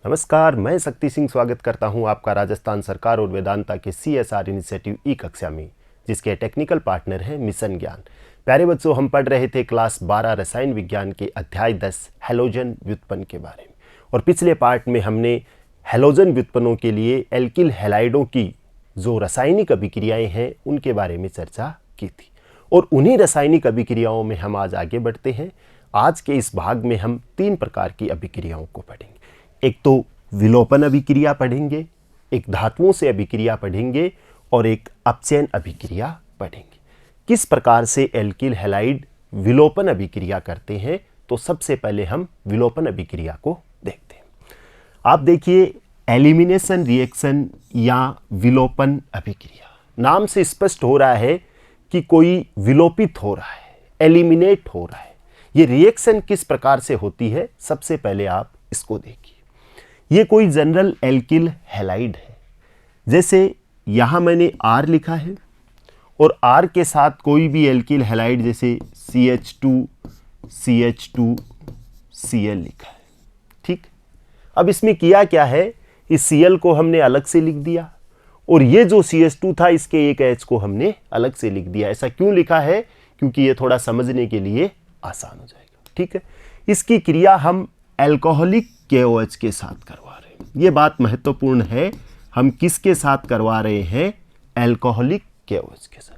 नमस्कार, मैं शक्ति सिंह स्वागत करता हूं आपका राजस्थान सरकार और वेदांता के CSR इनिशिएटिव ई कक्षा में, जिसके टेक्निकल पार्टनर हैं मिशन ज्ञान। प्यारे बच्चों, हम पढ़ रहे थे क्लास 12 रसायन विज्ञान के अध्याय 10 हैलोजन व्युत्पन्न के बारे में। और पिछले पार्ट में हमने हैलोजन व्युत्पन्नों के लिए एल्किल हैलाइडों की जो रासायनिक अभिक्रियाएं हैं उनके बारे में चर्चा की थी। और उन्हीं रासायनिक अभिक्रियाओं में हम आज आगे बढ़ते हैं। आज के इस भाग में हम 3 प्रकार की अभिक्रियाओं को पढ़ेंगे। एक तो विलोपन अभिक्रिया पढ़ेंगे, एक धातुओं से अभिक्रिया पढ़ेंगे और एक अपचयन अभिक्रिया पढ़ेंगे। किस प्रकार से एल्किल हैलाइड विलोपन अभिक्रिया करते हैं, तो सबसे पहले हम विलोपन अभिक्रिया को देखते हैं। आप देखिए, एलिमिनेशन रिएक्शन या विलोपन अभिक्रिया, नाम से स्पष्ट हो रहा है कि कोई विलोपित हो रहा है, एलिमिनेट हो रहा है। ये रिएक्शन किस प्रकार से होती है, सबसे पहले आप इसको देखिए। ये कोई जनरल एल्किल हैलाइड है। जैसे यहाँ मैंने R लिखा है और R के साथ कोई भी एल्किल हैलाइड जैसे CH2CH2Cl लिखा है। ठीक, अब इसमें किया क्या है, इस Cl को हमने अलग से लिख दिया और ये जो CH2 था इसके एक H को हमने अलग से लिख दिया। ऐसा क्यों लिखा है, क्योंकि ये थोड़ा समझने के लिए आसान हो जाएगा। ठीक है, इसकी क्रिया हम एल्कोहलिक KOH के साथ करवा रहे हैं। ये बात महत्वपूर्ण है, हम किसके साथ करवा रहे हैं, एल्कोहलिक KOH के साथ।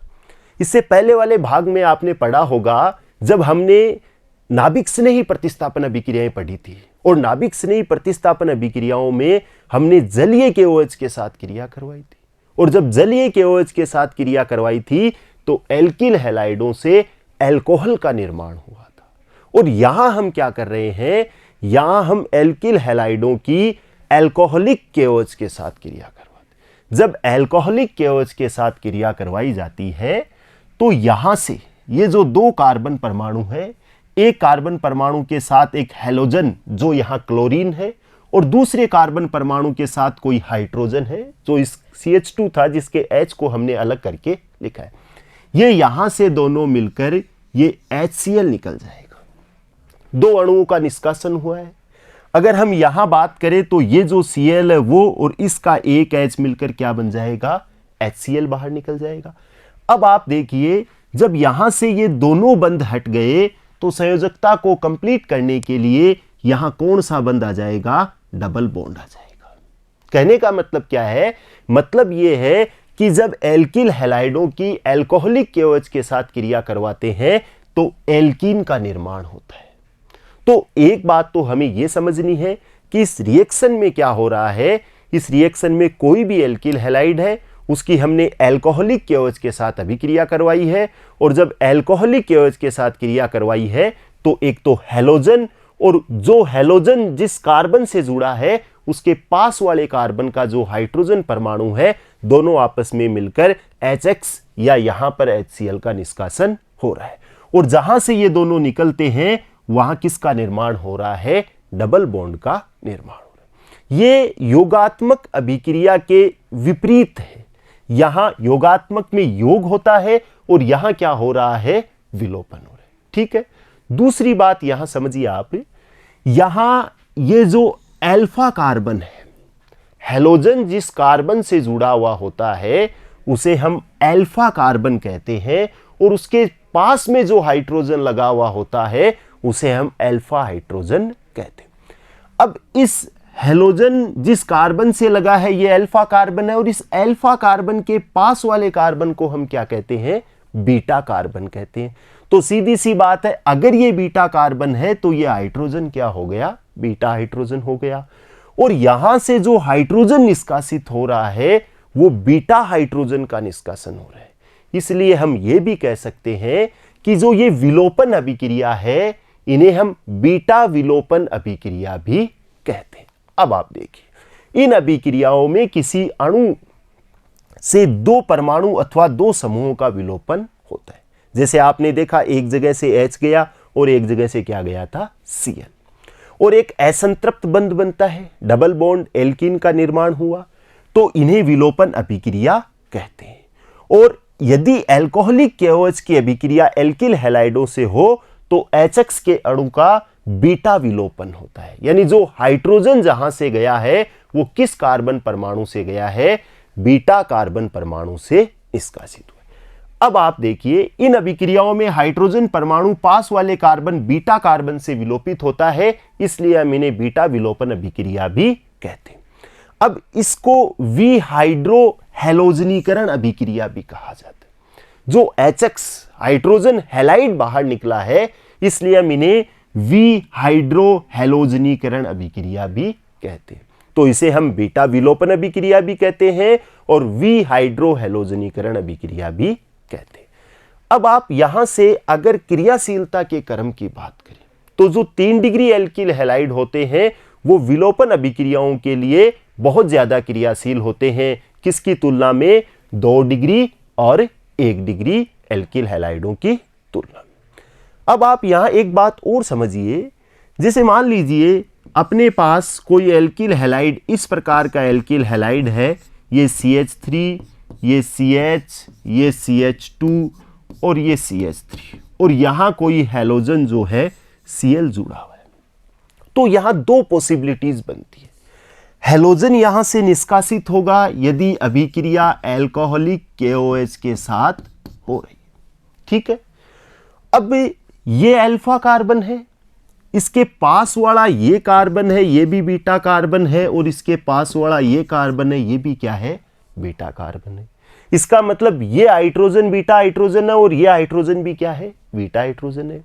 इससे पहले वाले भाग में आपने पढ़ा होगा जब हमने नाभिक स्नेही प्रतिस्थापन अभिक्रियाएं पढ़ी थी, और नाभिक स्नेही प्रतिस्थापन अभिक्रियाओं में हमने जलीय KOH के साथ क्रिया करवाई थी। और जब जलीय KOH के साथ क्रिया करवाई थी तो एल्किल हैलाइडों से एल्कोहल का निर्माण हुआ था। और यहां हम क्या कर रहे हैं, यहां हम एल्किल हैलाइडों की एल्कोहलिक KOH के साथ क्रिया करवाते। जब एल्कोहलिक KOH के साथ क्रिया करवाई जाती है तो यहां से ये जो 2 कार्बन परमाणु है, एक कार्बन परमाणु के साथ एक हैलोजन जो यहां क्लोरीन है और दूसरे कार्बन परमाणु के साथ कोई हाइड्रोजन है जो इस CH2 था जिसके H को हमने अलग करके लिखा है। ये यहां से दोनों मिलकर ये HCl निकल जाएगा। 2 अणुओं का निष्कासन हुआ है। अगर हम यहां बात करें तो ये जो Cl है वो और इसका एक H मिलकर क्या बन जाएगा, HCl बाहर निकल जाएगा। अब आप देखिए, जब यहां से ये दोनों बंध हट गए तो संयोजकता को कंप्लीट करने के लिए यहां कौन सा बंध आ जाएगा, डबल बॉन्ड आ जाएगा। कहने का मतलब क्या है, मतलब ये है कि जब एल्किल हैलाइडों की एल्कोहलिक KOH के साथ क्रिया करवाते हैं तो एल्कीन का निर्माण होता है। तो एक बात तो हमें यह समझनी है कि इस रिएक्शन में क्या हो रहा है। इस रिएक्शन में कोई भी एल्किल हैलाइड है, उसकी हमने एल्कोहलिक KOH के साथ अभिक्रिया करवाई है। और जब एल्कोहलिक KOH के साथ क्रिया करवाई है तो एक तो हैलोजन, और जो हैलोजन जिस कार्बन से जुड़ा है उसके पास वाले कार्बन का जो हाइड्रोजन परमाणु है, दोनों आपस में मिलकर HX या यहां पर HCl का निष्कासन हो रहा है। और जहां से ये दोनों निकलते हैं वहां किसका निर्माण हो रहा है, डबल बॉन्ड का निर्माण हो रहा है। ये योगात्मक अभिक्रिया के विपरीत है। यहां योगात्मक में योग होता है और यहां क्या हो रहा है, विलोपन हो रहा है। ठीक है, दूसरी बात यहां समझिए आप, यहां ये जो अल्फा कार्बन है, हैलोजन जिस कार्बन से जुड़ा हुआ होता है उसे हम अल्फा कार्बन कहते हैं, और उसके पास में जो हाइड्रोजन लगा हुआ होता है उसे हम अल्फा हाइड्रोजन कहते हैं। अब इस हैलोजन जिस कार्बन से लगा है ये अल्फा कार्बन है, और इस अल्फा कार्बन के पास वाले कार्बन को हम क्या कहते हैं, बीटा कार्बन कहते हैं। तो सीधी सी बात है, अगर ये बीटा कार्बन है तो ये हाइड्रोजन क्या हो गया, बीटा हाइड्रोजन हो गया। और यहां से जो हाइड्रोजन निष्कासित हो रहा है वो बीटा हाइड्रोजन का निष्कासन हो रहा है। इसलिए हम ये भी कह सकते हैं कि जो ये विलोपन अभिक्रिया है इन्हें हम बीटा विलोपन अभिक्रिया भी कहते हैं। अब आप देखिए, इन अभिक्रियाओं में किसी अणु से 2 परमाणु अथवा 2 समूहों का विलोपन होता है। जैसे आपने देखा, एक जगह से H गया और एक जगह से क्या गया था, Cl, और एक असंतृप्त बंध बनता है, डबल बॉन्ड एल्कीन का निर्माण हुआ, तो इन्हें विलोपन अभिक्रिया कहते हैं। और यदि एल्कोहलिक KOH की अभिक्रिया एल्किल हैलाइडों से हो तो HX के अणु का बीटा विलोपन होता है, यानी जो हाइड्रोजन जहां से गया है वो किस कार्बन परमाणु से गया है, बीटा कार्बन परमाणु से निष्कासित हुआ। अब आप देखिए इन अभिक्रियाओं में हाइड्रोजन परमाणु पास वाले कार्बन बीटा कार्बन से विलोपित होता है, इसलिए हम इन्हें बीटा विलोपन अभिक्रिया भी कहते हैं। अब इसको विहाइड्रो हैलोजनीकरण अभिक्रिया भी कहा जाता है। जो HX हाइड्रोजन हैलाइड बाहर निकला है, इसलिए हम इन्हें विहाइड्रो हैलोजनीकरण अभिक्रिया भी कहते हैं। तो इसे हम बीटा विलोपन अभिक्रिया भी कहते हैं और विहाइड्रो हैलोजनीकरण अभिक्रिया भी कहते हैं। अब आप यहां से अगर क्रियाशीलता के क्रम की बात करें तो जो 3 डिग्री एल्किल हैलाइड होते हैं वो विलोपन अभिक्रियाओं के लिए बहुत ज्यादा क्रियाशील होते हैं, किसकी तुलना में 2 डिग्री और 1 डिग्री एल्किल हैलाइडों की तुलना में। अब आप यहां एक बात और समझिए, जैसे मान लीजिए अपने पास कोई एल्किल हैलाइड, इस प्रकार का एल्किल हैलाइड है, ये CH3, ये CH, ये CH2 और ये CH3, और यहां कोई हैलोजन जो है Cl जुड़ा हुआ है। तो यहां 2 पॉसिबिलिटीज बनती है। हैलोजन यहां से निष्कासित होगा यदि अभिक्रिया एल्कोहलिक KOH के साथ हो रही है, ठीक है। अब ये अल्फा कार्बन है, इसके पास वाला ये कार्बन है, ये भी बीटा कार्बन है, और इसके पास वाला ये कार्बन है, ये भी क्या है, बीटा कार्बन है। इसका मतलब ये हाइड्रोजन बीटा हाइड्रोजन है और ये हाइड्रोजन भी क्या है, बीटा हाइड्रोजन है।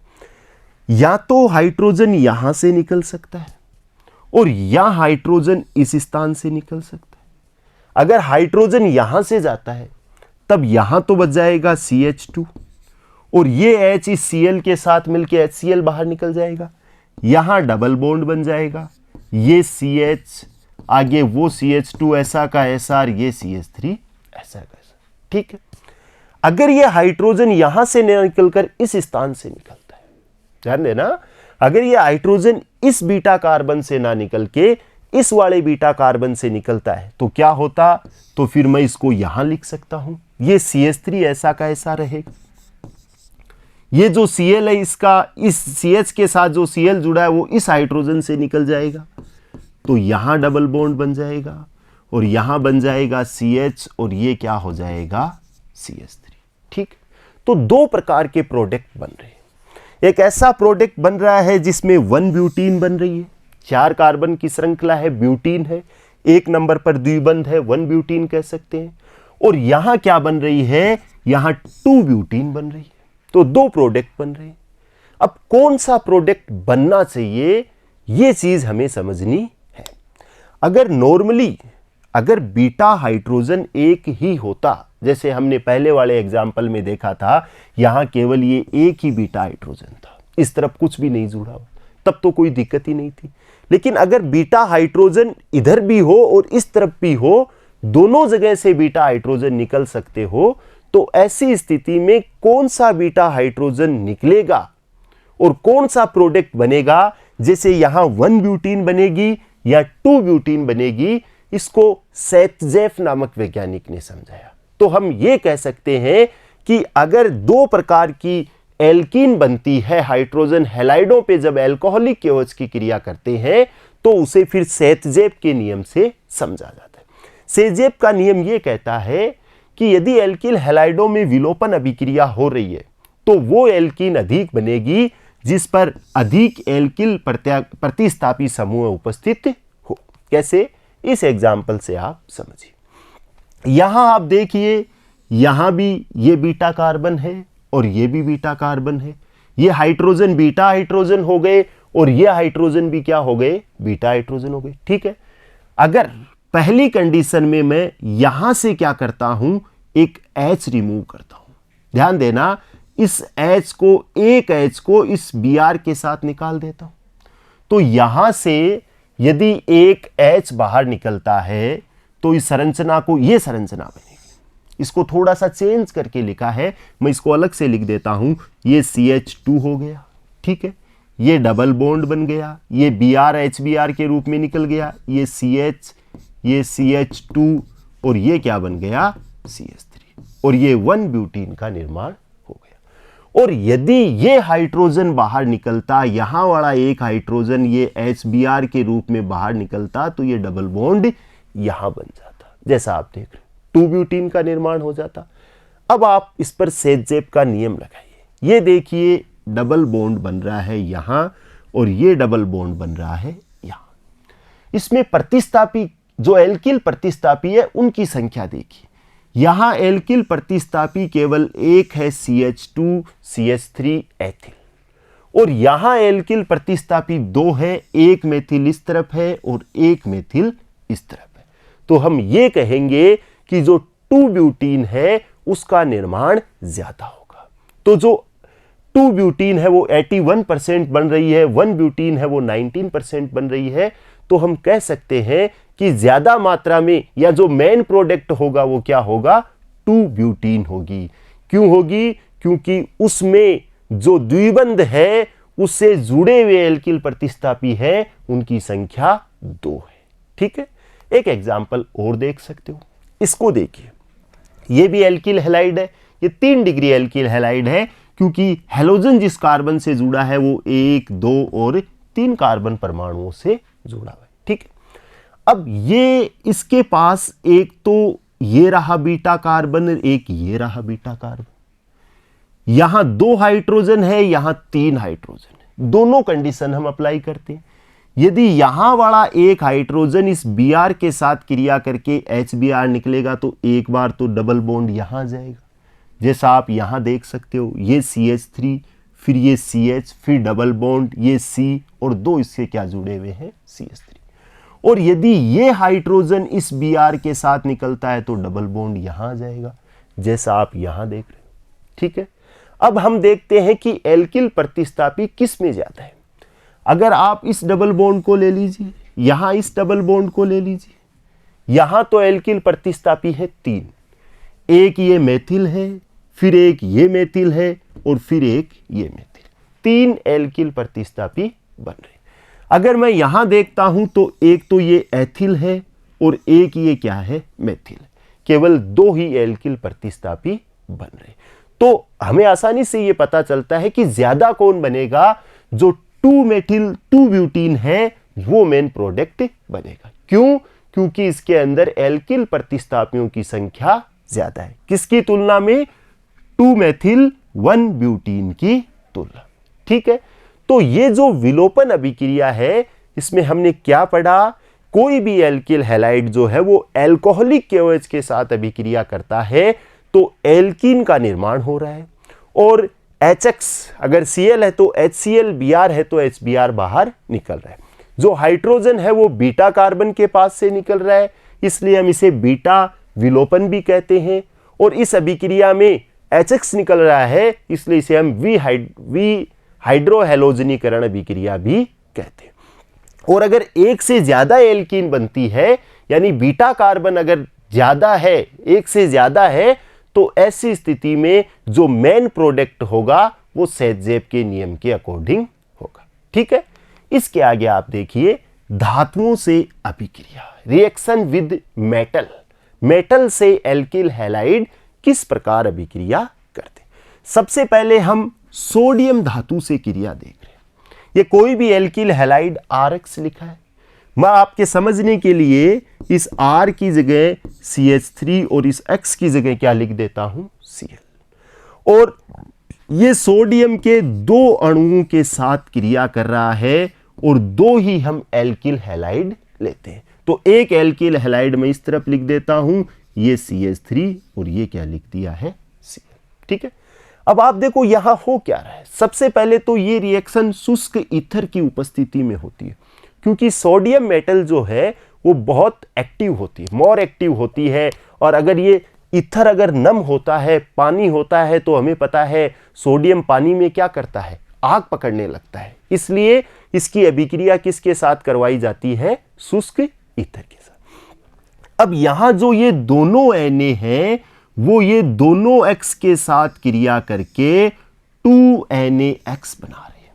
या तो हाइड्रोजन यहां से निकल सकता है और या हाइड्रोजन इस स्थान से निकल सकता है। अगर हाइड्रोजन यहां से जाता है तब यहां तो बच जाएगा CH2 और ये H इस Cl के साथ मिलकर HCl बाहर निकल जाएगा, यहां डबल बॉन्ड बन जाएगा, ये CH आगे वो CH2 ऐसा का ऐसा, ये CH3 ऐसा का ऐसा, ठीक है। अगर ये हाइड्रोजन यहां से निकलकर इस स्थान से निकलता है, ध्यान देना, अगर ये हाइड्रोजन इस बीटा कार्बन से ना निकल के इस वाले बीटा कार्बन से निकलता है तो क्या होता, तो फिर मैं इसको यहां लिख सकता हूं, ये CH3 ऐसा का ऐसा रहेगा, ये जो Cl है इसका इस CH के साथ जो Cl जुड़ा है वो इस हाइड्रोजन से निकल जाएगा, तो यहां डबल बॉन्ड बन जाएगा और यहां बन जाएगा CH और ये क्या हो जाएगा CH3, ठीक। तो 2 प्रकार के प्रोडक्ट बन रहे हैं। एक ऐसा प्रोडक्ट बन रहा है जिसमें 1 ब्यूटीन बन रही है, 4 कार्बन की श्रृंखला है, ब्यूटीन है, 1 नंबर पर द्विबंध है, 1 ब्यूटीन कह सकते हैं। और यहां क्या बन रही है, यहां 2 ब्यूटीन बन रही है। तो 2 प्रोडक्ट बन रहे हैं। अब कौन सा प्रोडक्ट बनना चाहिए ये चीज हमें समझनी है। अगर नॉर्मली अगर बीटा हाइड्रोजन एक ही होता, जैसे हमने पहले वाले एग्जाम्पल में देखा था, यहां केवल ये एक ही बीटा हाइड्रोजन था, इस तरफ कुछ भी नहीं जुड़ा हुआ, तब तो कोई दिक्कत ही नहीं थी। लेकिन अगर बीटा हाइड्रोजन इधर भी हो और इस तरफ भी हो, दोनों जगह से बीटा हाइड्रोजन निकल सकते हो, तो ऐसी स्थिति में कौन सा बीटा हाइड्रोजन निकलेगा और कौन सा प्रोडक्ट बनेगा, जैसे यहां 1 ब्यूटीन बनेगी या 2 ब्यूटीन बनेगी, इसको सेटजेफ नामक वैज्ञानिक ने समझाया। तो हम ये कह सकते हैं कि अगर 2 प्रकार की एल्कीन बनती है हाइड्रोजन हैलाइडों पे, जब एल्कोहलिक KOH की क्रिया करते हैं तो उसे फिर सेटजेफ के नियम से समझा जाता है। सेटजेफ का नियम यह कहता है कि यदि एल्किल हैलाइडों में विलोपन अभिक्रिया हो रही है तो वो एल्कीन अधिक बनेगी जिस पर अधिक एल्किल प्रतिस्थापी समूह उपस्थित हो। कैसे, इस एग्जाम्पल से आप समझिए। यहां आप देखिए, यहां भी ये बीटा कार्बन है और ये भी बीटा कार्बन है, ये हाइड्रोजन बीटा हाइड्रोजन हो गए और ये हाइड्रोजन भी क्या हो गए, बीटा हाइड्रोजन हो गए, ठीक है। अगर पहली कंडीशन में मैं यहां से क्या करता हूं, एक H रिमूव करता हूं, ध्यान देना, इस H को, एक H को इस Br के साथ निकाल देता हूं, तो यहां से यदि एक H बाहर निकलता है तो इस संरचना को, ये संरचना बनेगी। इसको थोड़ा सा चेंज करके लिखा है, मैं इसको अलग से लिख देता हूं, ये CH2 हो गया, ठीक है, ये डबल बॉन्ड बन गया, ये Br HBr के रूप में निकल गया, ये CH, ये CH2 और ये क्या बन गया, CH3, और ये 1 ब्यूटीन का निर्माण हो गया। और यदि ये हाइड्रोजन बाहर निकलता, यहां वाला एक हाइड्रोजन ये HBr के रूप में बाहर निकलता, तो ये डबल बॉन्ड यहां बन जाता, जैसा आप देख रहे हो 2 ब्यूटीन का निर्माण हो जाता। अब आप इस पर सेट-जेप का नियम लगाइए। ये देखिए डबल बॉन्ड बन रहा है यहां और ये डबल बॉन्ड बन रहा है यहां। इसमें प्रतिस्थापी जो एल्किल प्रतिस्थापी है उनकी संख्या देखिए। यहां एल्किल प्रतिस्थापी केवल एक है CH2 CH3 एथिल और यहां एल्किल प्रतिस्थापी 2 है, एक मेथिल इस तरफ है और एक मेथिल इस तरफ है। तो हम ये कहेंगे कि जो 2 ब्यूटीन है उसका निर्माण ज्यादा होगा। तो जो 2 ब्यूटीन है वो 81% बन रही है, 1 ब्यूटीन है वो 19% बन रही है। तो हम कह सकते हैं कि ज्यादा मात्रा में या जो मेन प्रोडक्ट होगा वो क्या होगा, 2 ब्यूटीन होगी। क्यों होगी? क्योंकि उसमें जो द्विबंध है उससे जुड़े हुए एल्किल प्रतिस्थापी है उनकी संख्या 2 है। ठीक है, एक एग्जाम्पल और देख सकते हो, इसको देखिए। ये भी एल्किल हैलाइड है, ये 3 डिग्री एल्किल हैलाइड है क्योंकि हैलोजन जिस कार्बन से जुड़ा है वो 1, 2 और 3 कार्बन परमाणुओं से जुड़ा हुआ है। ठीक है, अब ये इसके पास एक तो ये रहा बीटा कार्बन, एक ये रहा बीटा कार्बन, यहां 2 हाइड्रोजन है, यहां 3 हाइड्रोजन है। दोनों कंडीशन हम अप्लाई करते हैं। यदि यहां वाला एक हाइड्रोजन इस Br के साथ क्रिया करके HBr निकलेगा तो एक बार तो डबल बॉन्ड यहां जाएगा, जैसा आप यहां देख सकते हो। ये CH3, फिर ये CH, फिर डबल बॉन्ड ये C और 2 इससे क्या जुड़े हुए हैं CH3। और यदि ये हाइड्रोजन इस Br के साथ निकलता है तो डबल बॉन्ड यहां जाएगा, जैसा आप यहां देख रहे हो। ठीक है, अब हम देखते हैं कि एल्किल प्रतिस्थापी किस में ज्यादा है। अगर आप इस डबल बॉन्ड को ले लीजिए, यहां इस डबल बॉन्ड को ले लीजिए, यहां तो एल्किल प्रतिस्थापी है 3, एक ये मेथिल है, फिर एक ये मेथिल है और फिर एक ये मेथिल, 3 एल्किल प्रतिस्थापी बन रहे। अगर मैं यहां देखता हूं तो एक तो ये एथिल है और एक ये क्या है मेथिल, केवल 2 ही एल्किल प्रतिस्थापी बन रहे। तो हमें आसानी से ये पता चलता है कि ज्यादा कौन बनेगा, जो 2 मेथिल 2 ब्यूटीन है वो मेन प्रोडक्ट बनेगा। क्यों? क्योंकि इसके अंदर एल्किल प्रतिस्थापियों की संख्या ज्यादा है, किसकी तुलना में, 2 मेथिल 1 ब्यूटीन की तुलना। ठीक है, तो ये जो विलोपन अभिक्रिया है इसमें हमने क्या पढ़ा, कोई भी एल्किल हैलाइड जो है वो एल्कोहलिक KOH के साथ अभिक्रिया करता है तो एल्कीन का निर्माण हो रहा है, और HX अगर Cl है तो HCl, Br है तो HBr बाहर निकल रहा है। जो हाइड्रोजन है वो बीटा कार्बन के पास से निकल रहा है, इसलिए हम इसे बीटा विलोपन भी कहते हैं। और इस अभिक्रिया में HX निकल रहा है, इसलिए इसे हम हाइड्रोहेलोजनीकरण अभिक्रिया भी कहते हैं। और अगर एक से ज्यादा एल्कीन बनती है, यानी बीटा कार्बन अगर ज्यादा है, एक से ज्यादा है, तो ऐसी स्थिति में जो मेन प्रोडक्ट होगा वो सेट-जेप के नियम के अकॉर्डिंग होगा। ठीक है, इसके आगे आप देखिए धातुओं से अभिक्रिया, रिएक्शन विद मेटल। मेटल से एल्किल हैलाइड किस प्रकार अभिक्रिया करते। सबसे पहले हम सोडियम धातु से क्रिया देख रहे हैं। ये कोई भी एल्किल हैलाइड RX लिखा है, मैं आपके समझने के लिए इस R की जगह CH3 और इस X की जगह क्या लिख देता हूं, Cl। और ये सोडियम के 2 अणुओं के साथ क्रिया कर रहा है और 2 ही हम एल्किल हैलाइड लेते हैं। तो एक एल्किल हैलाइड मैं इस तरफ लिख देता हूं, ये CH3 और ये क्या लिख दिया है Cl। ठीक है, अब आप देखो यहां हो क्या रहा है। सबसे पहले तो ये रिएक्शन शुष्क ईथर की उपस्थिति में होती है, क्योंकि सोडियम मेटल जो है वो बहुत एक्टिव होती है, मोर एक्टिव होती है। और अगर ये ईथर अगर नम होता है, पानी होता है, तो हमें पता है सोडियम पानी में क्या करता है, आग पकड़ने लगता है। इसलिए इसकी अभिक्रिया किसके साथ करवाई जाती है, शुष्क ईथर के साथ। अब यहां जो ये दोनों Na हैं वो ये दोनों X के साथ क्रिया करके 2NaX बना रहे हैं।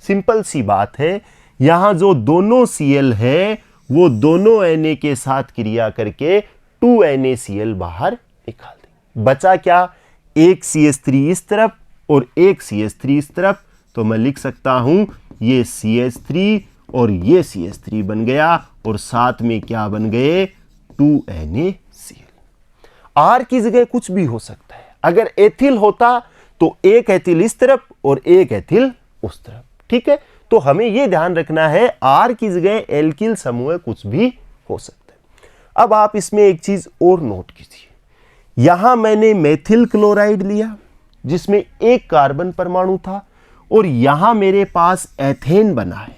सिंपल सी बात है, यहां जो दोनों Cl है वो दोनों Na के साथ क्रिया करके 2NaCl बाहर निकाल दें। बचा क्या, एक CH3 इस तरफ और एक CH3 इस तरफ, तो मैं लिख सकता हूं ये CH3 और ये CH3 बन गया और साथ में क्या बन गए 2NaCl। R की जगह कुछ भी हो सकता है। अगर एथिल होता तो एक एथिल इस तरफ और एक एथिल उस तरफ, ठीक है। तो हमें यह ध्यान रखना है R की जगह एल्किल समूह कुछ भी हो सकता है। अब आप इसमें एक चीज और नोट कीजिए, यहां मैंने मेथिल क्लोराइड लिया जिसमें एक कार्बन परमाणु था और यहां मेरे पास एथेन बना है।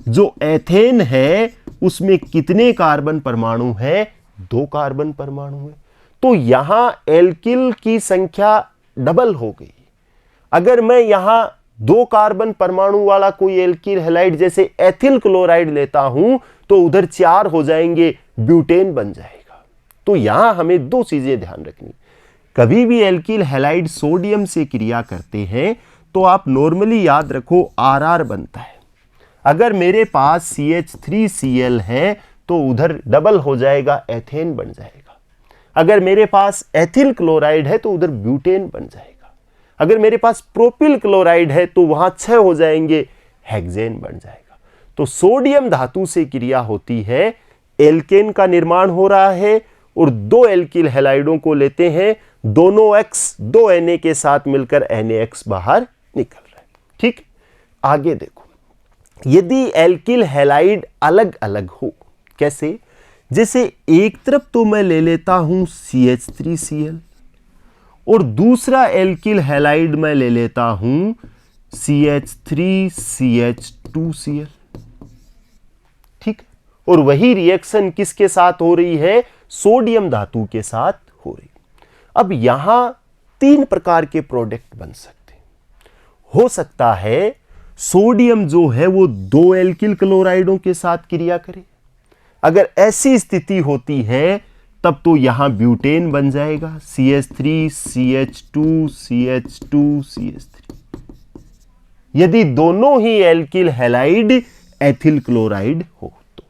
जो एथेन है उसमें कितने कार्बन परमाणु है? 2 कार्बन परमाणु है। तो यहां एल्किल की संख्या डबल हो गई। अगर मैं यहां 2 कार्बन परमाणु वाला कोई एल्किल हैलाइड जैसे एथिल क्लोराइड लेता हूं तो उधर 4 हो जाएंगे, ब्यूटेन बन जाएगा। तो यहां हमें 2 चीजें ध्यान रखनी। कभी भी एल्किल हैलाइड सोडियम से क्रिया करते हैं तो आप नॉर्मली याद रखो RR बनता है। अगर मेरे पास CH3Cl है तो उधर डबल हो जाएगा, एथेन बन जाएगा। अगर मेरे पास एथिल क्लोराइड है तो उधर ब्यूटेन बन जाएगा। अगर मेरे पास प्रोपिल क्लोराइड है तो वहां 6 हो जाएंगे, हेक्सेन बन जाएगा। तो सोडियम धातु से क्रिया होती है, एल्केन का निर्माण हो रहा है और 2 एल्किल हैलाइडों को लेते हैं, दोनों X 2 Na के साथ मिलकर NaX बाहर निकल रहा है, ठीक। आगे देखो, यदि एल्किल हैलाइड अलग अलग हो, कैसे? जैसे एक तरफ तो मैं ले लेता हूं CH3Cl और दूसरा एल्किल हैलाइड मैं ले लेता हूं CH3CH2Cl, ठीक। और वही रिएक्शन किसके साथ हो रही है? सोडियम धातु के साथ हो रही। अब यहां 3 प्रकार के प्रोडक्ट बन सकते हैं। हो सकता है सोडियम जो है वो 2 एल्किल क्लोराइडों के साथ क्रिया करे। अगर ऐसी स्थिति होती है तब तो यहां ब्यूटेन बन जाएगा, CH3CH2CH2CH3। यदि दोनों ही एल्किल हैलाइड एथिल क्लोराइड हो तो।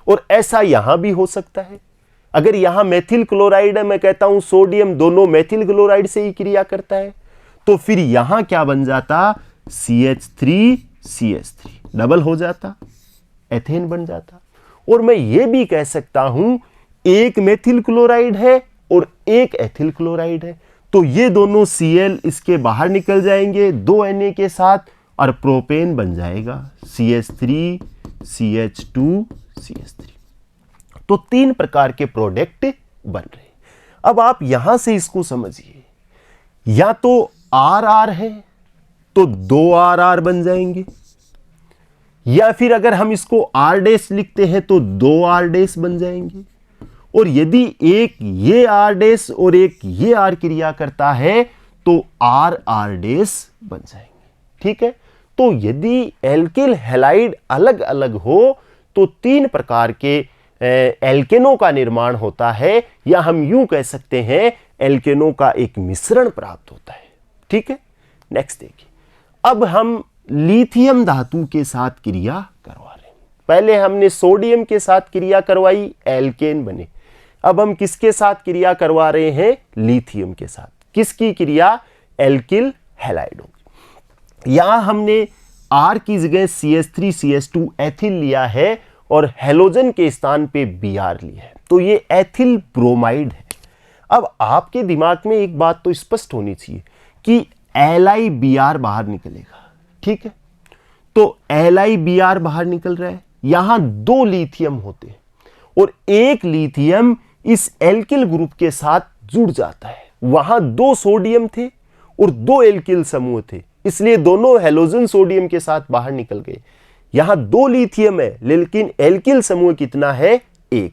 और ऐसा यहां भी हो सकता है। अगर यहां मेथिल क्लोराइड है, मैं कहता हूं सोडियम दोनों मेथिल क्लोराइड से ही क्रिया करता है, तो फिर यहां क्या बन जाता? CH3CH3 डबल हो जाता, एथेन बन जाता। और मैं यह भी कह सकता हूं एक मेथिल क्लोराइड है और एक एथिल क्लोराइड है, तो ये दोनों Cl इसके बाहर निकल जाएंगे 2 Na के साथ और प्रोपेन बन जाएगा, CH3CH2CH3। तो 3 प्रकार के प्रोडक्ट बन रहे। अब आप यहां से इसको समझिए, या तो RR है तो 2 RR बन जाएंगे, या फिर अगर हम इसको R' लिखते हैं तो 2 R' बन जाएंगे। और यदि एक ये R' और एक ये R क्रिया करता है तो RR' बन जाएंगे, ठीक है। तो यदि एल्किल हैलाइड अलग अलग हो तो 3 प्रकार के एल्केनों का निर्माण होता है, या हम यूं कह सकते हैं एल्केनों का एक मिश्रण प्राप्त होता है, ठीक है। नेक्स्ट देखिए, अब हम लिथियम धातु के साथ क्रिया करवा रहे हैं। पहले हमने सोडियम के साथ क्रिया करवाई, एल्केन बने। अब हम किसके साथ क्रिया करवा रहे हैं? लिथियम के साथ। किसकी क्रिया? एल्किल हैलाइडों की। यहां हमने R की जगह CH3CH2 एथिल लिया है और हेलोजन के स्थान पे Br लिया है, तो ये एथिल ब्रोमाइड है। अब आपके दिमाग में एक बात तो स्पष्ट होनी चाहिए कि LiBr बाहर निकलेगा, ठीक है। तो LiBr बाहर निकल रहा है, यहां 2 लिथियम होते हैं और एक लिथियम इस एल्किल ग्रुप के साथ जुड़ जाता है। वहां 2 सोडियम थे और 2 एल्किल समूह थे, इसलिए दोनों हेलोजन सोडियम के साथ बाहर निकल गए। यहां 2 लिथियम है लेकिन एल्किल समूह कितना है? 1।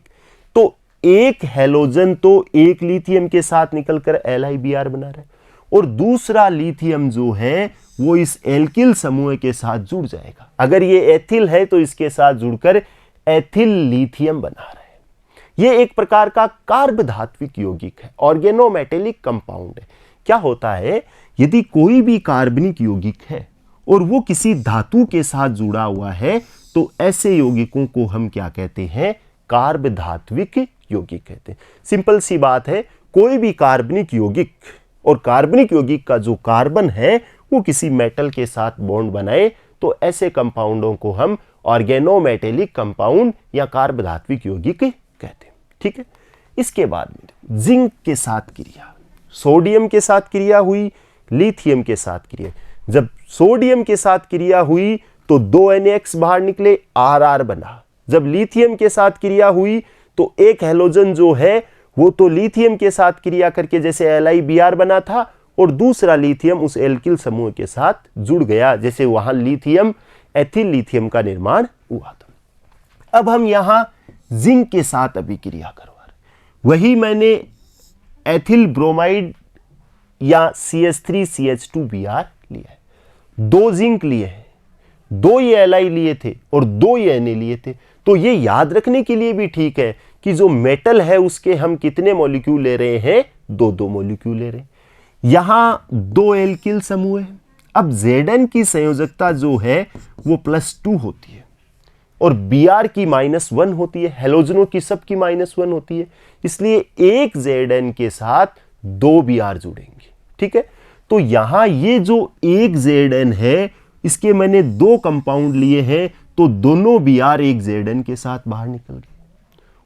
तो एक हेलोजन तो एक लिथियम के साथ निकलकर LiBr बना रहा है और दूसरा लिथियम जो है वो इस एल्किल समूह के साथ जुड़ जाएगा। अगर ये एथिल है तो इसके साथ जुड़कर एथिल लिथियम बना रहा है। ये एक प्रकार का कार्बधात्विक यौगिक है, ऑर्गेनोमेटेलिक कंपाउंड है। क्या होता है, यदि कोई भी कार्बनिक यौगिक है और वो किसी धातु के साथ जुड़ा हुआ है तो ऐसे यौगिकों को हम क्या कहते हैं? कार्बधात्विक यौगिक कहते हैं। सिंपल सी बात है, कोई भी कार्बनिक यौगिक और कार्बनिक यौगिक का जो कार्बन है वो किसी मेटल के साथ बॉन्ड बनाए, तो ऐसे कंपाउंडों को हम ऑर्गेनोमेटेलिक कंपाउंड या कार्बधात्विक यौगिक कहते हैं। ठीक है, इसके बाद जिंक के साथ क्रिया, सोडियम के साथ क्रिया हुई, लिथियम के साथ क्रिया। जब सोडियम के साथ क्रिया हुई तो 2 NaX बाहर निकले, RR बना। जब लिथियम के साथ क्रिया हुई तो एक हैलोजन जो है वो तो लिथियम के साथ क्रिया करके जैसे LiBr बना था, और दूसरा लिथियम उस एल्किल समूह के साथ जुड़ गया, जैसे वहां लिथियम एथिल लिथियम का निर्माण हुआ था। अब हम यहां जिंक के साथ अभिक्रिया करवा रहे, वही मैंने एथिल ब्रोमाइड या CH3CH2Br लिया है। 2 जिंक लिए हैं, 2 ये Li लिए थे और 2 ये Na लिए थे। तो ये याद रखने के लिए भी ठीक है कि जो मेटल है उसके हम कितने मॉलिक्यूल ले रहे हैं, 2-2 मॉलिक्यूल ले रहे हैं। यहां 2 एल्किल समूह है। अब Zn की संयोजकता जो है वो +2 होती है और Br की -1 होती है, हेलोजनों की सबकी -1 होती है, इसलिए एक Zn के साथ 2 Br जुड़ेंगे। ठीक है, तो यहां ये जो एक Zn है इसके मैंने 2 कंपाउंड लिए हैं, तो दोनों Br एक Zn के साथ बाहर निकल गए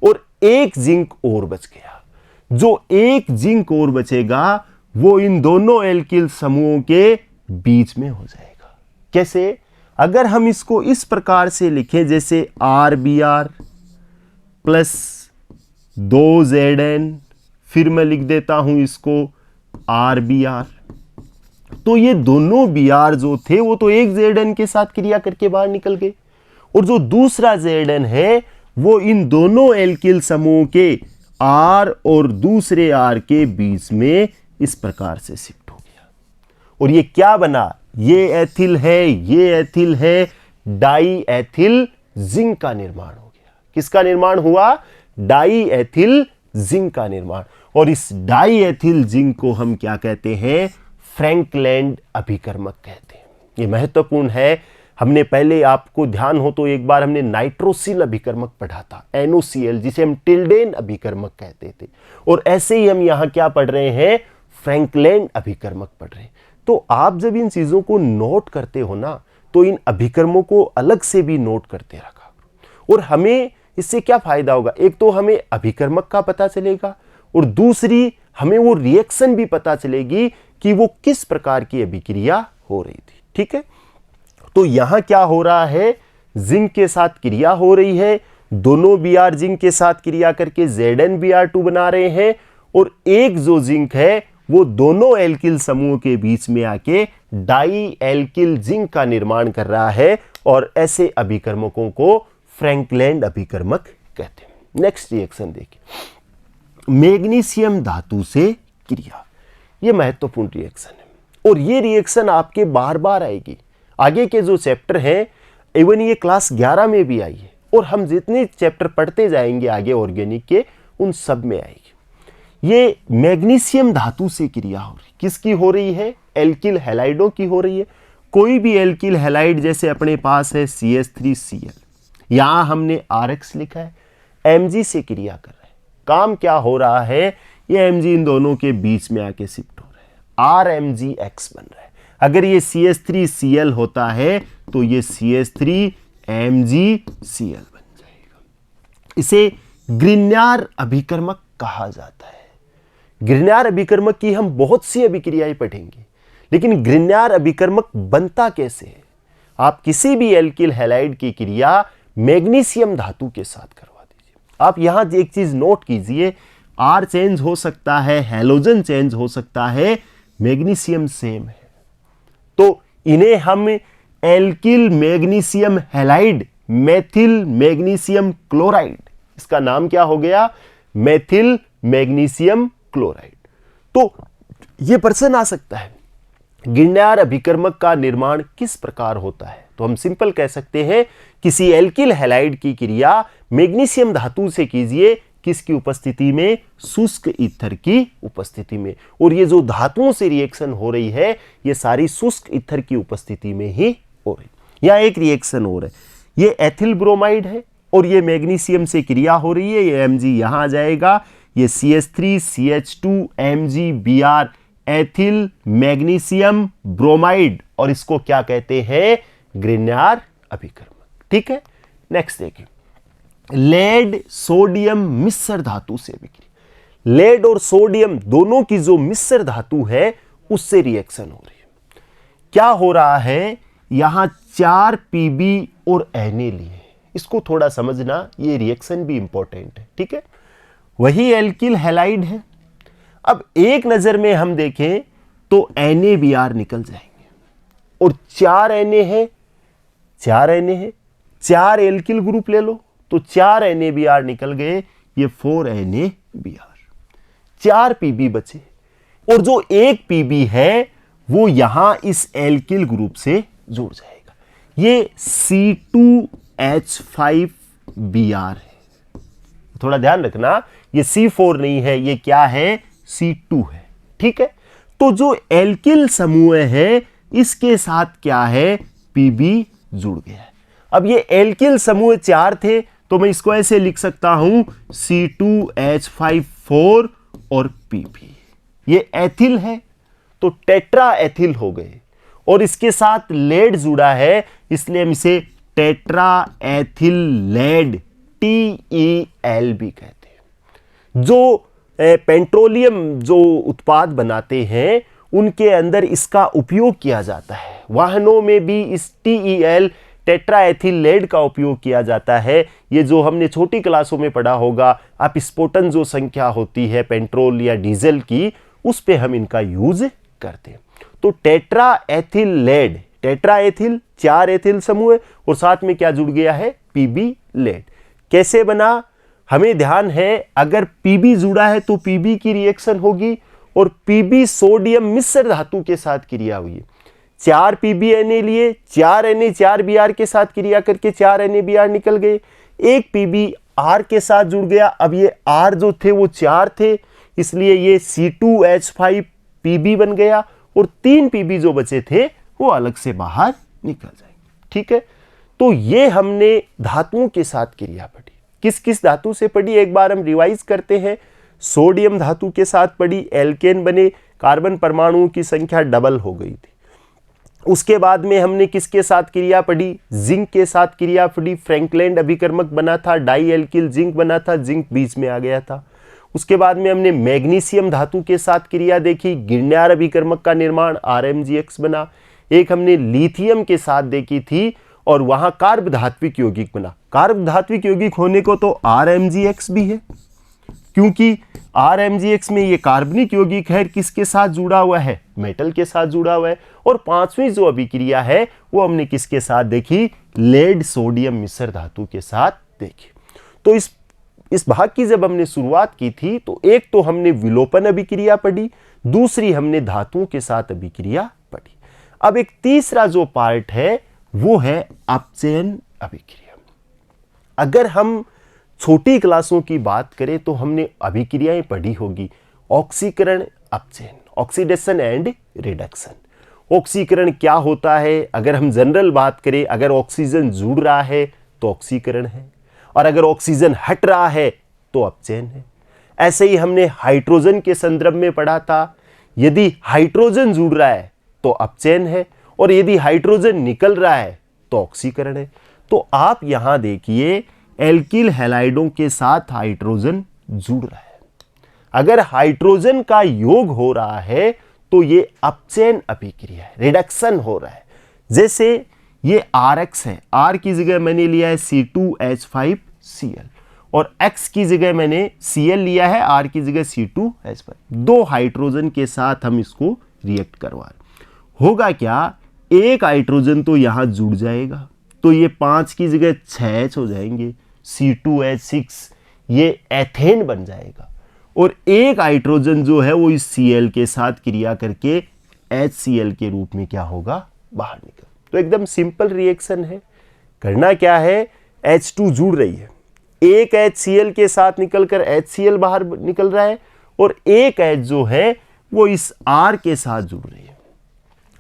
और एक जिंक और बच गया। जो एक जिंक और बचेगा वो इन दोनों एल्किल समूहों के बीच में हो जाएगा। कैसे? अगर हम इसको इस प्रकार से लिखें जैसे RBr प्लस 2 Zn, फिर मैं लिख देता हूं इसको RBr, तो ये दोनों Br जो थे वो तो एक Zn के साथ क्रिया करके बाहर निकल गए, और जो दूसरा Zn है वो इन दोनों एल्किल समूह के R और दूसरे R के बीच में इस प्रकार से शिफ्ट हो गया, और ये क्या बना, ये एथिल है, ये एथिल है, डाई एथिल जिंक का निर्माण हो गया। किसका निर्माण हुआ? डाई एथिल जिंक का निर्माण। और इस डाई एथिल जिंक को हम क्या कहते हैं? फ्रैंकलैंड अभिकर्मक कहते हैं। ये महत्वपूर्ण है। हमने पहले, आपको ध्यान हो तो एक बार हमने नाइट्रोसिल अभिकर्मक पढ़ा था, NOCl, जिसे हम टिल्डेन अभिकर्मक कहते थे, और ऐसे ही हम यहां क्या पढ़ रहे हैं? फ्रैंकलैंड अभिकर्मक पढ़ रहे हैं। तो आप जब इन चीजों को नोट करते हो ना, तो इन अभिकर्मों को अलग से भी नोट करते रखा, और हमें इससे क्या फायदा होगा? एक तो हमें अभिकर्मक का पता चलेगा, और दूसरी हमें वो रिएक्शन भी पता चलेगी कि वो किस प्रकार की अभिक्रिया हो रही थी। ठीक है, तो यहां क्या हो रहा है? जिंक के साथ क्रिया हो रही है, दोनों Br जिंक के साथ क्रिया करके ZnBr2 बना रहे हैं, और एक जो जिंक है वो दोनों एल्किल समूह के बीच में आके डाई एल्किल जिंक का निर्माण कर रहा है, और ऐसे अभिकर्मकों को फ्रैंकलैंड अभिकर्मक कहते हैं। नेक्स्ट रिएक्शन देखिए, मैग्नीशियम धातु से क्रिया। यह महत्वपूर्ण रिएक्शन है, और यह रिएक्शन आपके बार बार आएगी। आगे के जो चैप्टर हैं, इवन ये क्लास 11 में भी आई है, और हम जितने चैप्टर पढ़ते जाएंगे आगे ऑर्गेनिक के, उन सब में आएगी। ये मैग्नीशियम धातु से क्रिया हो रही, किसकी हो रही है? एल्किल हैलाइडों की हो रही है। कोई भी एल्किल हैलाइड, जैसे अपने पास है CH3Cl, यहां हमने RX लिखा है, Mg से क्रिया कर रहा है। काम क्या हो रहा है? ये Mg इन दोनों के बीच में आके शिफ्ट हो रहा है, RMgX बन रहा है। अगर ये CH3Cl होता है तो ये CH3MgCl बन जाएगा। इसे ग्रिग्नार अभिकर्मक कहा जाता है। ग्रिग्नार अभिकर्मक की हम बहुत सी अभिक्रियाएं पढ़ेंगे, लेकिन ग्रिग्नार अभिकर्मक बनता कैसे है? आप किसी भी एल्किल हैलाइड की क्रिया मैग्नीशियम धातु के साथ करवा दीजिए। आप यहां एक चीज नोट कीजिए, R चेंज हो सकता है, हैलोजन चेंज हो सकता है, मैग्नीशियम सेम है, तो इन्हें हम alkyl magnesium halide, methyl magnesium chloride, इसका नाम क्या हो गया? Methyl magnesium chloride. तो यह प्रश्न आ सकता है, ग्रिग्नार अभिकर्मक का निर्माण किस प्रकार होता है? तो हम सिंपल कह सकते हैं, किसी एल्किल हैलाइड की क्रिया मैग्नीशियम धातु से कीजिए, किसकी उपस्थिति में? शुष्क ईथर की उपस्थिति में। और ये जो धातुओं से रिएक्शन हो रही है, ये सारी शुष्क ईथर की उपस्थिति में ही हो रही। यहां एक रिएक्शन हो रहा है, ये एथिल ब्रोमाइड है और ये मैग्नीशियम से क्रिया हो रही है, ये Mg यहां आ जाएगा, ये CH3CH2MgBr एथिल मैग्नीशियम ब्रोमाइड, और इसको क्या कहते हैं, ग्रिग्नार अभिकर्मक। ठीक है, नेक्स्ट देखिए, लेड सोडियम मिश्र धातु से अभिक्रिया। लेड और सोडियम दोनों की जो मिश्र धातु है उससे रिएक्शन हो रही है। क्या हो रहा है, यहां 4 Pb और Na लिए, इसको थोड़ा समझना, ये रिएक्शन भी इंपॉर्टेंट है। ठीक है, वही एल्किल हैलाइड है। अब एक नजर में हम देखें तो NaBr निकल जाएंगे, और 4 Na है, 4 Na है, 4 एल्किल ग्रुप ले लो तो 4 NaBr निकल गए, ये 4 NaBr, 4 Pb बचे, और जो एक Pb है वो यहां इस एल्किल ग्रुप से जुड़ जाएगा, ये C2H5Br है। थोड़ा ध्यान रखना, ये C4 नहीं है, ये क्या है, C2 है। ठीक है, तो जो एल्किल समूह है इसके साथ क्या है, Pb जुड़ गया है। अब ये एल्किल समूह 4 थे तो मैं इसको ऐसे लिख सकता हूं, C2H5 और Pb, ये एथिल है तो टेट्रा एथिल हो गए, और इसके साथ लेड जुड़ा है इसलिए हम इसे टेट्रा एथिल लेड TeL भी कहते हैं। जो पेट्रोलियम जो उत्पाद बनाते हैं उनके अंदर इसका उपयोग किया जाता है, वाहनों में भी इस TeL टेट्रा एथिल लेड का उपयोग किया जाता है। ये जो हमने छोटी क्लासों में पढ़ा होगा, आप स्फोटन जो संख्या होती है पेट्रोल या डीजल की, उस पे हम इनका यूज करते हैं। तो tetra ethyl lead, tetra ethyl 4 ethyl समूह और साथ में क्या जुड़ गया है, Pb लेड। कैसे बना, हमें ध्यान है, अगर Pb जुड़ा है तो Pb की रिएक्शन होगी, और Pb सोडियम मिश्र धातु के साथ क्रिया हुई है। 4 PbNa लिए, 4 Na 4 Br के साथ क्रिया करके 4 NaBr निकल गए, एक Pb R के साथ जुड़ गया। अब ये R जो थे वो 4 थे, इसलिए ये C2H5Pb बन गया, और 3 Pb जो बचे थे वो अलग से बाहर निकल जाएंगे। ठीक है, तो ये हमने धातुओं के साथ क्रिया पढ़ी। किस किस धातु से पढ़ी, एक बार हम रिवाइज करते हैं। सोडियम धातु के साथ पढ़ी, एल्केन बने, कार्बन परमाणुओं की संख्या डबल हो गई थी। उसके बाद में हमने किसके साथ क्रिया पढ़ी, जिंक के साथ क्रिया पढ़ी, फ्रैंकलैंड अभिकर्मक बना था, डाई एल्किल जिंक बना था, जिंक बीच में आ गया था। उसके बाद में हमने मैग्नीशियम धातु के साथ क्रिया देखी, गिरनार अभिकर्मक का निर्माण, RMgX बना। एक हमने लिथियम के साथ देखी थी और वहां कार्ब धात्विक यौगिक बना। कार्ब धात्विक यौगिक होने को तो RMgX भी है, क्योंकि RMgX में ये कार्बनिक यौगिक है, किसके साथ जुड़ा हुआ है, मेटल के साथ जुड़ा हुआ है। और 5वीं जो अभिक्रिया है वो हमने किसके साथ देखी, लेड सोडियम मिश्र धातु के साथ देखी। तो इस भाग की जब हमने शुरुआत की थी तो एक तो हमने विलोपन अभिक्रिया पढ़ी, दूसरी हमने धातुओं के साथ अभिक्रिया पढ़ी। अब एक तीसरा जो पार्ट है वो है अपचयन अभिक्रिया। अगर हम छोटी क्लासों की बात करें तो हमने अभिक्रियाएं पढ़ी होगी, ऑक्सीकरण, अपचयन, ऑक्सीडेशन एंड रिडक्शन। ऑक्सीकरण क्या होता है, अगर हम जनरल बात करें, अगर ऑक्सीजन जुड़ रहा है तो ऑक्सीकरण है, और अगर ऑक्सीजन हट रहा है तो अपचयन है। ऐसे ही हमने हाइड्रोजन के संदर्भ में पढ़ा था, यदि हाइड्रोजन जुड़ रहा है तो अपचयन है, और यदि हाइड्रोजन निकल रहा है तो ऑक्सीकरण है। तो आप यहां देखिए, एल्किल हैलाइडों के साथ हाइड्रोजन जुड़ रहा है। अगर हाइड्रोजन का योग हो रहा है तो ये अपचयन अभिक्रिया है, रिडक्शन हो रहा है। जैसे ये RX है, R की जगह मैंने लिया है C2H5Cl, और X की जगह मैंने Cl लिया है, R की जगह C2H5। 2 हाइड्रोजन के साथ हम इसको रिएक्ट करवा रहे। होगा क्या, एक हाइड्रोजन तो यहां जुड़ जाएगा, तो ये 5 की जगह 6H हो जाएंगे, C2H6, ये एथेन बन जाएगा, और एक हाइड्रोजन जो है वो इस Cl के साथ क्रिया करके HCl के रूप में क्या होगा, बाहर निकल। तो एकदम सिंपल रिएक्शन है। करना क्या है, H2 जुड़ रही है, एक HCl के साथ निकलकर HCl बाहर निकल रहा है, और एक H जो है वो इस R के साथ जुड़ रही है।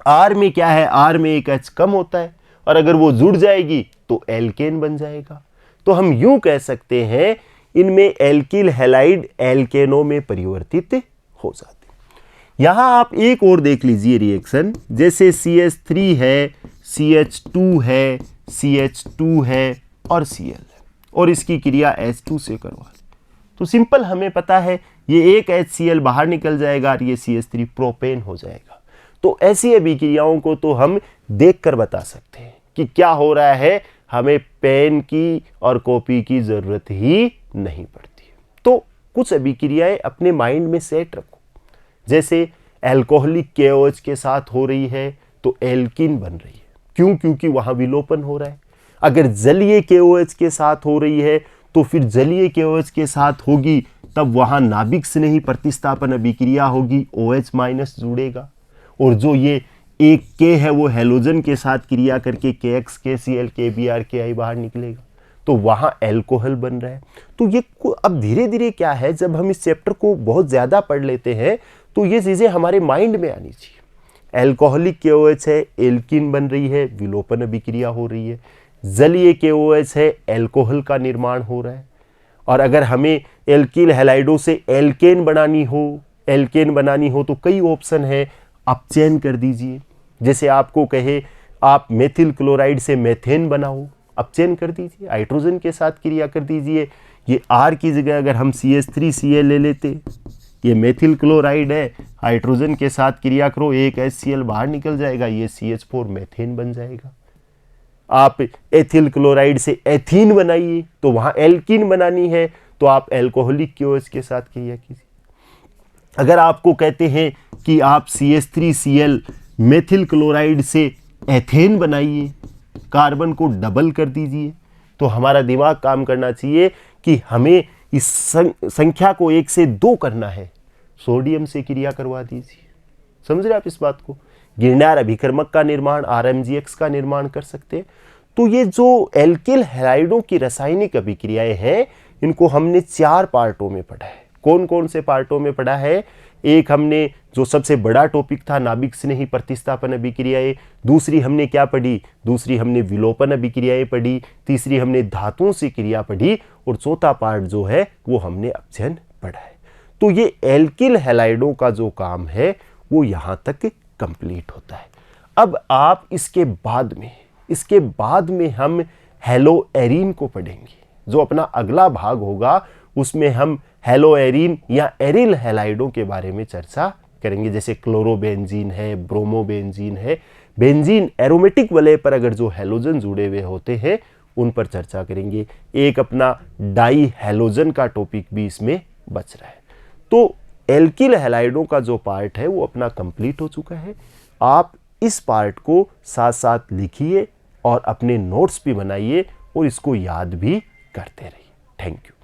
R में क्या है, R में एक H कम होता है, और अगर वो जुड़ जाएगी तो एल्केन बन जाएगा। तो हम यूं कह सकते हैं, इनमें एल्किल हैलाइड एल्केनों में परिवर्तित हो जाते। यहां आप एक और देख लीजिए रिएक्शन, जैसे CH3 है, CH2 है, CH2 है और Cl है, और इसकी क्रिया H2 से करवा लें, तो सिंपल हमें पता है ये एक HCl बाहर निकल जाएगा और ये CH3 प्रोपेन हो जाएगा। तो ऐसी अभिक्रियाओं को तो हम देखकर बता सकते हैं कि क्या हो रहा है, हमें पेन की और कॉपी की जरूरत ही नहीं पड़ती। तो कुछ अभिक्रियाएं अपने माइंड में सेट रखो, जैसे एल्कोहलिक KOH के साथ हो रही है तो एल्कीन बन रही है, क्यों? क्योंकि वहां विलोपन हो रहा है। अगर जलीय KOH के साथ हो रही है तो फिर जलीय KOH के साथ होगी, तब वहां नाभिक स्नेही प्रतिस्थापन अभिक्रिया होगी, OH- जुड़ेगा, और जो ये एक K है वो हेलोजन के साथ क्रिया करके KX, KCl, KBr, KI बाहर निकलेगा, तो वहां एल्कोहल बन रहा है। तो ये अब धीरे धीरे क्या है, जब हम इस चैप्टर को बहुत ज्यादा पढ़ लेते हैं तो ये चीजें हमारे माइंड में आनी चाहिए। एल्कोहलिक KOH है, एल्कीन बन रही है, विलोपन अभिक्रिया हो रही है। जलीय KOH है, एल्कोहल का निर्माण हो रहा है। और अगर हमें एल्किल हैलाइडों से एल्केन बनानी हो तो कई ऑप्शन है, आप चयन कर दीजिए। जैसे आपको कहे आप मेथिल क्लोराइड से मेथेन बनाओ, आप चयन कर दीजिए, हाइड्रोजन के साथ क्रिया कर दीजिए। ये R की जगह अगर हम CH3Cl ले लेते, ये मेथिल क्लोराइड है, हाइड्रोजन के साथ क्रिया करो, एक HCl बाहर निकल जाएगा, ये CH4 मेथेन बन जाएगा। आप एथिल क्लोराइड से एथीन बनाइए, तो वहां एल्कीन बनानी है तो आप एल्कोहलिक KOH के साथ क्रिया कीजिए। अगर आपको कहते हैं कि आप CH3Cl मेथिल क्लोराइड से एथेन बनाइए, कार्बन को डबल कर दीजिए, तो हमारा दिमाग काम करना चाहिए कि हमें इस संख्या को 1 से 2 करना है, सोडियम से क्रिया करवा दीजिए। समझ रहे आप इस बात को? गिरनार अभिकर्मक का निर्माण, RMGX का निर्माण कर सकते हैं। तो ये जो एल्किल हैलाइडों की रासायनिक अभिक्रियाएं हैं, इनको हमने 4 पार्टों में पढ़ा है। कौन कौन से पार्टों में पढ़ा है? एक हमने जो सबसे बड़ा टॉपिक था नाभिक स्नेही प्रतिस्थापन अभिक्रियाएं, दूसरी हमने क्या पढ़ी? दूसरी हमने विलोपन अभिक्रियाएं पढ़ी, तीसरी हमने धातुओं से क्रिया पढ़ी, और चौथा पार्ट जो है वो हमने अपचयन पढ़ा है। तो ये एल्किल हैलाइडों का जो काम है वो यहां तक कंप्लीट होता है। अब आप इसके बाद में हम हेलोएरीन को पढ़ेंगे। जो अपना अगला भाग होगा उसमें हम हेलोएरीन या एरिल हैलाइडों के बारे में चर्चा करेंगे, जैसे क्लोरोबेंजीन है, ब्रोमोबेंजीन है। बेंजीन एरोमेटिक वलय पर अगर जो हैलोजन जुड़े हुए होते हैं उन पर चर्चा करेंगे। एक अपना डाई हैलोजन का टॉपिक भी इसमें बच रहा है। तो एल्किल हैलाइडों का जो पार्ट है वो अपना कंप्लीट हो चुका है। आप इस पार्ट को साथ साथ लिखिए और अपने नोट्स भी बनाइए और इसको याद भी करते रहिए। Thank you.